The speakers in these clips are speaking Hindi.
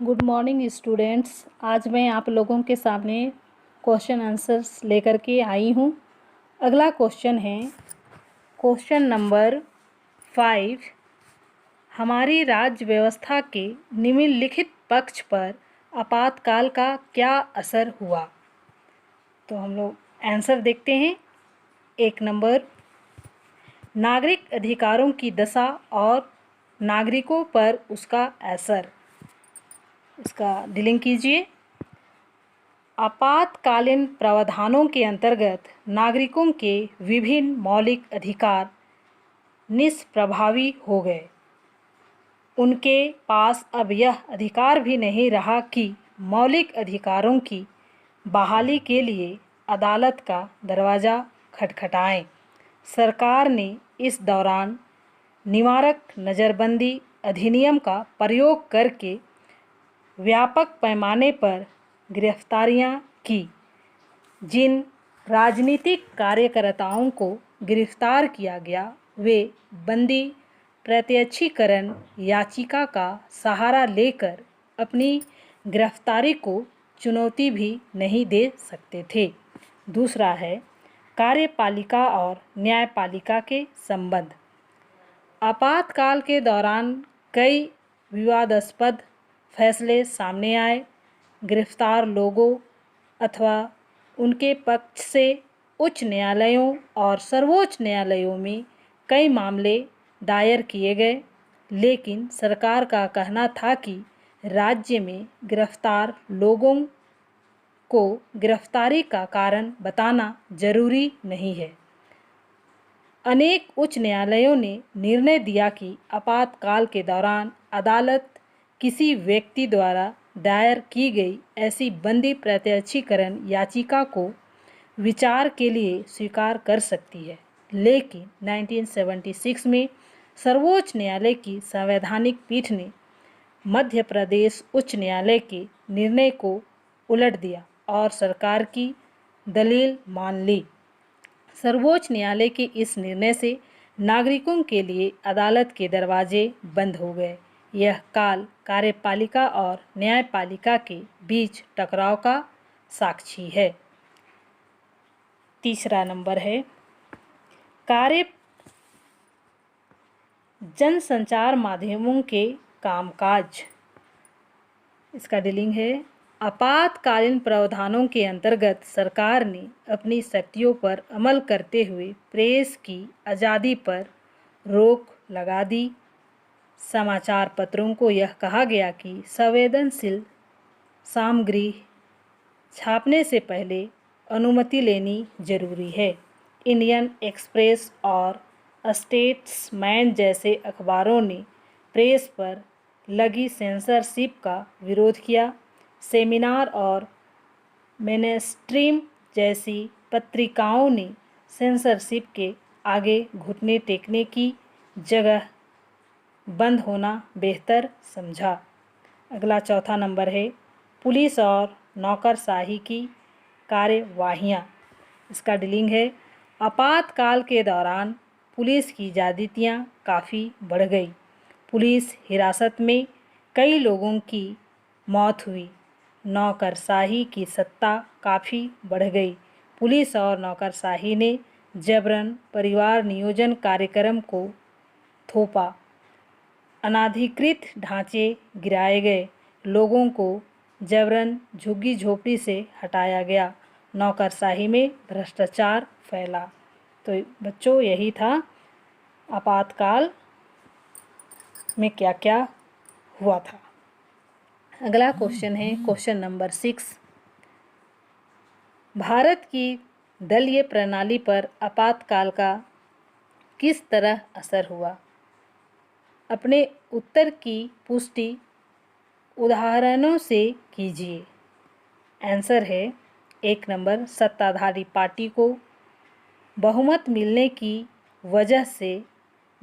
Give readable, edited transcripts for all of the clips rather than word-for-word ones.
Good morning students. आज मैं आप लोगों के सामने क्वेश्चन आंसर्स लेकर के आई हूँ। अगला क्वेश्चन है क्वेश्चन नंबर 5। हमारी राज्य व्यवस्था के निम्नलिखित पक्ष पर आपातकाल का क्या असर हुआ? तो हम लोग आंसर देखते हैं। 1 नंबर, नागरिक अधिकारों की दशा और नागरिकों पर उसका असर। इसका डीलिंग कीजिए। आपातकालीन प्रावधानों के अंतर्गत नागरिकों के विभिन्न मौलिक अधिकार निष्प्रभावी हो गए। उनके पास अब यह अधिकार भी नहीं रहा कि मौलिक अधिकारों की बहाली के लिए अदालत का दरवाज़ा खटखटाएं। सरकार ने इस दौरान निवारक नज़रबंदी अधिनियम का प्रयोग करके व्यापक पैमाने पर गिरफ्तारियां की। जिन राजनीतिक कार्यकर्ताओं को गिरफ्तार किया गया वे बंदी प्रत्यक्षीकरण याचिका का सहारा लेकर अपनी गिरफ्तारी को चुनौती भी नहीं दे सकते थे। दूसरा है कार्यपालिका और न्यायपालिका के संबंध। आपातकाल के दौरान कई विवादास्पद फैसले सामने आए। गिरफ्तार लोगों अथवा उनके पक्ष से उच्च न्यायालयों और सर्वोच्च न्यायालयों में कई मामले दायर किए गए, लेकिन सरकार का कहना था कि राज्य में गिरफ्तार लोगों को गिरफ्तारी का कारण बताना जरूरी नहीं है। अनेक उच्च न्यायालयों ने निर्णय दिया कि आपातकाल के दौरान अदालत किसी व्यक्ति द्वारा दायर की गई ऐसी बंदी प्रत्यक्षीकरण याचिका को विचार के लिए स्वीकार कर सकती है। लेकिन 1976 में सर्वोच्च न्यायालय की संवैधानिक पीठ ने मध्य प्रदेश उच्च न्यायालय के निर्णय को उलट दिया और सरकार की दलील मान ली। सर्वोच्च न्यायालय के इस निर्णय से नागरिकों के लिए अदालत के दरवाजे बंद हो गए। यह काल कार्यपालिका और न्यायपालिका के बीच टकराव का साक्षी है। तीसरा नंबर है जनसंचार माध्यमों के कामकाज। इसका डीलिंग है आपातकालीन प्रावधानों के अंतर्गत सरकार ने अपनी शक्तियों पर अमल करते हुए प्रेस की आज़ादी पर रोक लगा दी। समाचार पत्रों को यह कहा गया कि संवेदनशील सामग्री छापने से पहले अनुमति लेनी जरूरी है। इंडियन एक्सप्रेस और स्टेट्समैन जैसे अखबारों ने प्रेस पर लगी सेंसरशिप का विरोध किया। सेमिनार और मेनस्ट्रीम जैसी पत्रिकाओं ने सेंसरशिप के आगे घुटने टेकने की जगह बंद होना बेहतर समझा। अगला चौथा नंबर है पुलिस और नौकरशाही की कार्यवाहियाँ। इसका डीलिंग है आपातकाल के दौरान पुलिस की ज्यादतियाँ काफ़ी बढ़ गई। पुलिस हिरासत में कई लोगों की मौत हुई। नौकरशाही की सत्ता काफ़ी बढ़ गई। पुलिस और नौकरशाही ने जबरन परिवार नियोजन कार्यक्रम को थोपा। अनाधिकृत ढांचे गिराए गए। लोगों को जबरन झुग्गी झोपड़ी से हटाया गया। नौकरशाही में भ्रष्टाचार फैला। तो बच्चों यही था आपातकाल में क्या क्या हुआ था। अगला क्वेश्चन है क्वेश्चन नंबर 6। भारत की दलीय प्रणाली पर आपातकाल का किस तरह असर हुआ? अपने उत्तर की पुष्टि उदाहरणों से कीजिए। आंसर है 1 नंबर, सत्ताधारी पार्टी को बहुमत मिलने की वजह से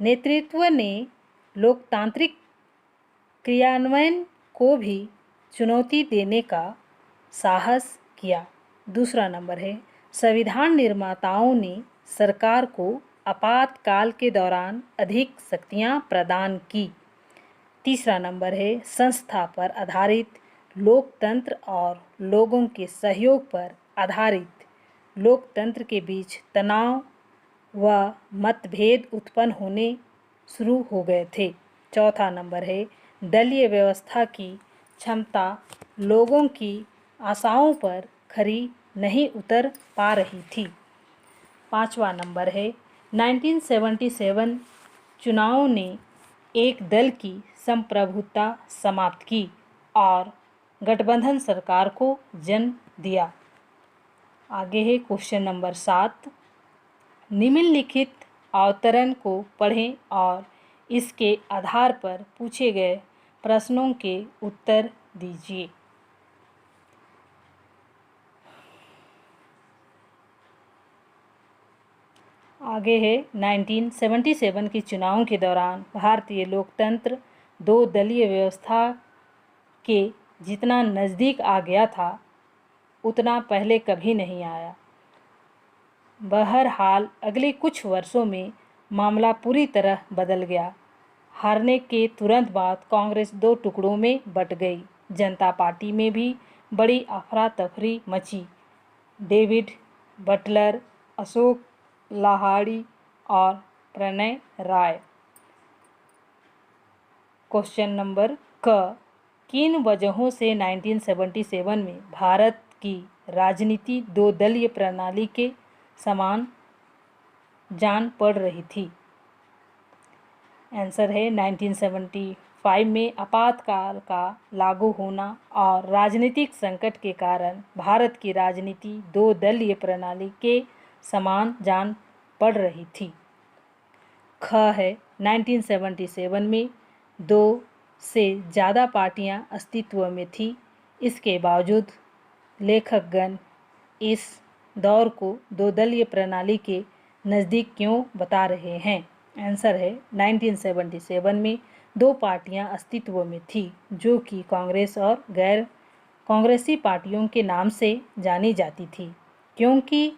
नेतृत्व ने लोकतांत्रिक क्रियान्वयन को भी चुनौती देने का साहस किया। दूसरा नंबर है संविधान निर्माताओं ने सरकार को आपातकाल के दौरान अधिक शक्तियां प्रदान की। तीसरा नंबर है संस्था पर आधारित लोकतंत्र और लोगों के सहयोग पर आधारित लोकतंत्र के बीच तनाव व मतभेद उत्पन्न होने शुरू हो गए थे। चौथा नंबर है दलीय व्यवस्था की क्षमता लोगों की आशाओं पर खरी नहीं उतर पा रही थी। पांचवा नंबर है 1977 चुनावों ने एक दल की संप्रभुता समाप्त की और गठबंधन सरकार को जन्म दिया। आगे है क्वेश्चन नंबर 7। निम्नलिखित अवतरण को पढ़ें और इसके आधार पर पूछे गए प्रश्नों के उत्तर दीजिए। आगे है 1977 के चुनावों के दौरान भारतीय लोकतंत्र दो दलीय व्यवस्था के जितना नज़दीक आ गया था उतना पहले कभी नहीं आया। बहरहाल अगले कुछ वर्षों में मामला पूरी तरह बदल गया। हारने के तुरंत बाद कांग्रेस दो टुकड़ों में बंट गई। जनता पार्टी में भी बड़ी अफरा तफरी मची। डेविड बटलर, अशोक लाहाड़ी और प्रणय राय। क्वेश्चन नंबर क किन वजहों से 1977 में भारत की राजनीति दो दलीय प्रणाली के समान जान पड़ रही थी? आंसर है 1975 में आपातकाल का लागू होना और राजनीतिक संकट के कारण भारत की राजनीति दो दलीय प्रणाली के समान जान पड़ रही थी। ख है 1977 में दो से ज़्यादा पार्टियां अस्तित्व में थी। इसके बावजूद लेखकगण इस दौर को दो दलीय प्रणाली के नज़दीक क्यों बता रहे हैं? आंसर है 1977 में दो पार्टियां अस्तित्व में थी जो कि कांग्रेस और गैर कांग्रेसी पार्टियों के नाम से जानी जाती थी, क्योंकि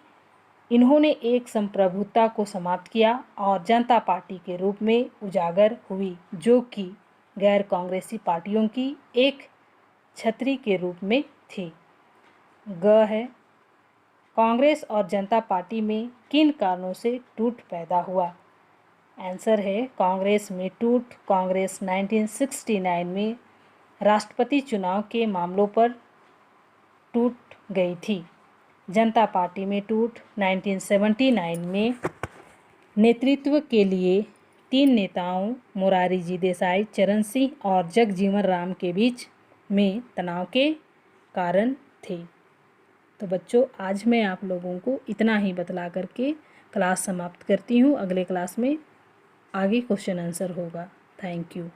इन्होंने एक संप्रभुता को समाप्त किया और जनता पार्टी के रूप में उजागर हुई जो कि गैर कांग्रेसी पार्टियों की एक छतरी के रूप में थी। ग है कांग्रेस और जनता पार्टी में किन कारणों से टूट पैदा हुआ? आंसर है कांग्रेस में टूट कांग्रेस 1969 में राष्ट्रपति चुनाव के मामलों पर टूट गई थी। जनता पार्टी में टूट 1979 में नेतृत्व के लिए तीन नेताओं मोरारजी जी देसाई, चरण सिंह और जगजीवन राम के बीच में तनाव के कारण थे। तो बच्चों, आज मैं आप लोगों को इतना ही बतला करके क्लास समाप्त करती हूँ। अगले क्लास में आगे क्वेश्चन आंसर होगा। Thank you.